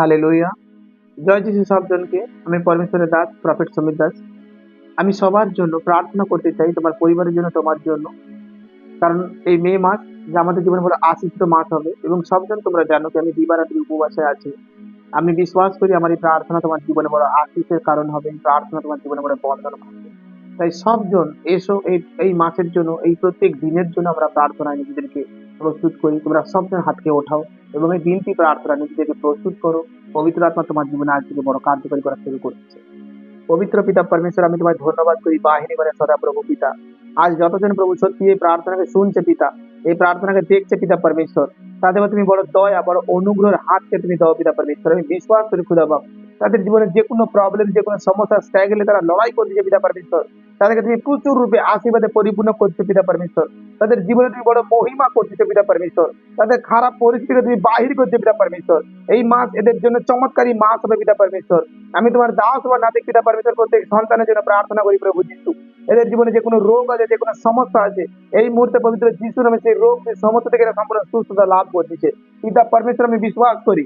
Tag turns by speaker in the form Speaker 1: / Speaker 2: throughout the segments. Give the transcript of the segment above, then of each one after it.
Speaker 1: Hallelujah. জয় যিশু সবজনকে। আমি পরমেশ্বরের দাস প্রফেট সমীর দাস। আমি সবার জন্য প্রার্থনা করতে চাই, তোমার পরিবারের জন্য, তোমার জন্য। কারণ এই মে মাস যে আমাদের জীবনে বড় আশীষিত মাস হবে, এবং সবজন তোমরা জানো যে আমি দিবারাত্রি উপবাসে আছি। আমি বিশ্বাস করি আমার এই প্রার্থনা তোমার জীবনে বড় আশীষের কারণ হবে, এই প্রার্থনা তোমার জীবনে বড় বন্ধন হবে। তাই সবজন এসো এই এই মাসের জন্য, এই প্রত্যেক দিনের জন্য আমরা প্রার্থনায় নিজেদেরকে প্রস্তুত করি। তোমরা সবজন হাতকে ওঠাও এবং এই দিনটি প্রার্থনা নিজেদেরকে প্রস্তুত করো। পবিত্র আত্মা তোমার জীবনে আজ থেকে বড় কার্যকরী করা শুরু করছে। পবিত্র পিতা পরমেশ্বর, আমি তোমায় ধন্যবাদ করি বাহিনী মানে সদা প্রভু পিতা। আজ যতজন প্রভু সত্যি এই প্রার্থনাকে শুনছে পিতা, এই প্রার্থনাকে দেখছে পিতা পরমেশ্বর, তাদের মধ্যে তুমি বড় দয়া, বড় অনুগ্রহের হাতকে তুমি দাও পিতা পরমেশ্বর। আমি বিশ্বাস করি খুদা বাপ, তাদের জীবনে যে কোনো প্রবলেম, যে কোনো সমস্যা স্ট্রাগলে তারা লড়াই করছে পিতা পরমেশ্বর, তাদেরকে তুমি প্রচুর রূপে আশীর্বাদে পরিপূর্ণ করছে পিতা পরমেশ্বর। তাদের জীবনে তুমি বড় মহিমা করছে পিতা পরমেশ্বর। তাদের খারাপ পরিস্থিতি তুমি বাহির করছে পিতা পরমেশ্বর। এই মাস এদের জন্য চমৎকারী মাস হবে পিতা পরমেশ্বর। আমি তোমার দাস বা নাতিক পিতা পরমেশ্বর প্রত্যেক সন্তানের জন্য প্রার্থনা করি প্রভু যিশু। এদের জীবনে যে কোনো রোগ আছে, যে কোনো সমস্যা আছে, এই মুহূর্তে পবিত্র যিশু নামে সেই রোগ, সেই সমস্যা থেকে এরা সম্পূর্ণ সুস্থতা লাভ করতেছে পিতা পরমেশ্বর। আমি বিশ্বাস করি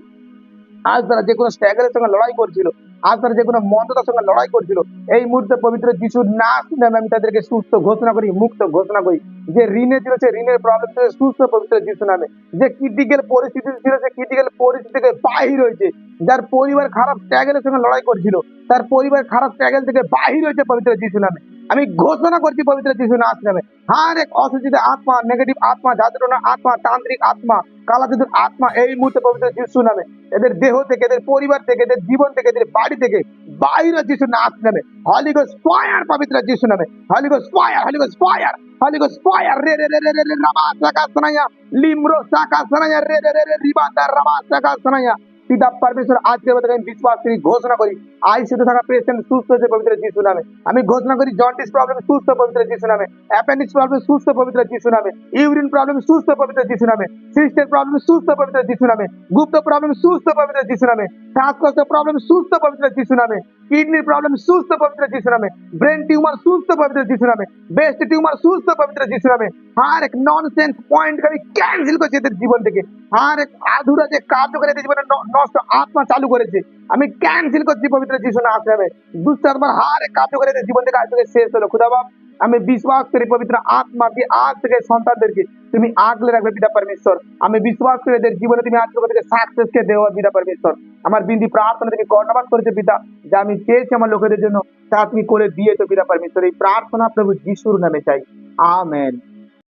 Speaker 1: আজ তারা যে কোনো স্ট্রাগলের সঙ্গে লড়াই করছিল, আজ তারা যে কোনো মন্দতার সঙ্গে লড়াই করছিল, এই মুহূর্তে পবিত্র যিশুর নাম নামে আমি তাদেরকে সুস্থ ঘোষণা করি, মুক্ত ঘোষণা করি। যে ঋণে ছিল সে ঋণের প্রবলেম থেকে সুস্থ পবিত্র যিশু নামে। যে ক্রিটিক্যাল পরিস্থিতি ছিল সে ক্রিটিক্যাল পরিস্থিতি থেকে বাহির হয়েছে। যার পরিবার খারাপ স্ট্রাগলের সঙ্গে লড়াই করছিল, তার পরিবার খারাপ স্ট্রাগল থেকে বাহির হয়েছে পবিত্র যিশু নামে। আমি ঘোষণা করছি পবিত্র যিশু নাম নামে, হর এক অসুচিত আত্মা, নেগেটিভ আত্মা, জাদুটনা আত্মা, তান্ত্রিক আত্মা, কালা জাদুর আত্মা এই মুহূর্তে পবিত্র যিশু নামে এদের দেহ থেকে, এদের পরিবার থেকে, এদের জীবন থেকে, এদের বাড়ি থেকে বাইরে যিশু নাম নামে। হলি গোস্ট ফায়ার পবিত্র যিশু নামে। হলি গোস্ট ফায়ার, হলি গোস্ট ফায়ার, হলি গোস্ট ফায়ার। রে রে রে রে রে রে রামা সাকা সনায়া, লিমরো সাকা সনায়া, রে রে রে রে রিবাতা রামা সাকা সনায়া। পিতা পরমেশ্বর আজকের মধ্যে আমি বিশ্বাস করি, ঘোষণা করি আইসিইউতে থাকা পেশেন্ট সুস্থ হয়েছে পবিত্র যিশু নামে। আমি ঘোষণা করি জন্ডিস প্রবলেম সুস্থ পবিত্র যিশু নামে, অ্যাপেন্ডিক্স প্রবলেম সুস্থ পবিত্র যিশু নামে, ইউরিন প্রবলেম সুস্থ পবিত্র যিশু নামে, সিস্টের প্রবলেম সুস্থ পবিত্র যিশু নামে, গুপ্ত প্রবলেম সুস্থ পবিত্র যিশু নামে, শ্বাসকষ্ট প্রবলেম সুস্থ পবিত্র যিশু নামে, কিডনির প্রবলেম সুস্থ পবিত্র যিশু নামে, ব্রেন টিউমার সুস্থ পবিত্র যিশু নামে, ব্রেস্ট টিউমার সুস্থ পবিত্র যিশু নামে। हर एक नॉनसेंस पॉइंट का भी कैंसिल করছে এদের জীবন থেকে। আর এক আধুরা যে কার্যকরী এদের জীবনে নষ্ট আত্মা চালু করেছে, আমি ক্যান্সেল করছি পবিত্র যিশু নামে। দুষ্ট আত্মার হার এক কার্যকরী এদের জীবন থেকে আজ থেকে শেষ হলো খুদা বাপ। আমি বিশ্বাস করি পবিত্র আত্মা দিয়ে আজ থেকে সন্তানদেরকে তুমি আগলে রাখবে পিতা পরমেশ্বর। আমি বিশ্বাস করি এদের জীবনে তুমি আজকে থেকে সাকসেস কে দেওয়া পিতা পরমেশ্বর। আমার বিনতি প্রার্থনা থেকে কর্ণপাত করেছে পিতা, যা আমি চেয়েছি আমার লোকেদের জন্য তা তুমি করে দিয়েছো পিতা পরমেশ্বর। এই প্রার্থনা প্রভু যিশুর নামে চাই, আমেন।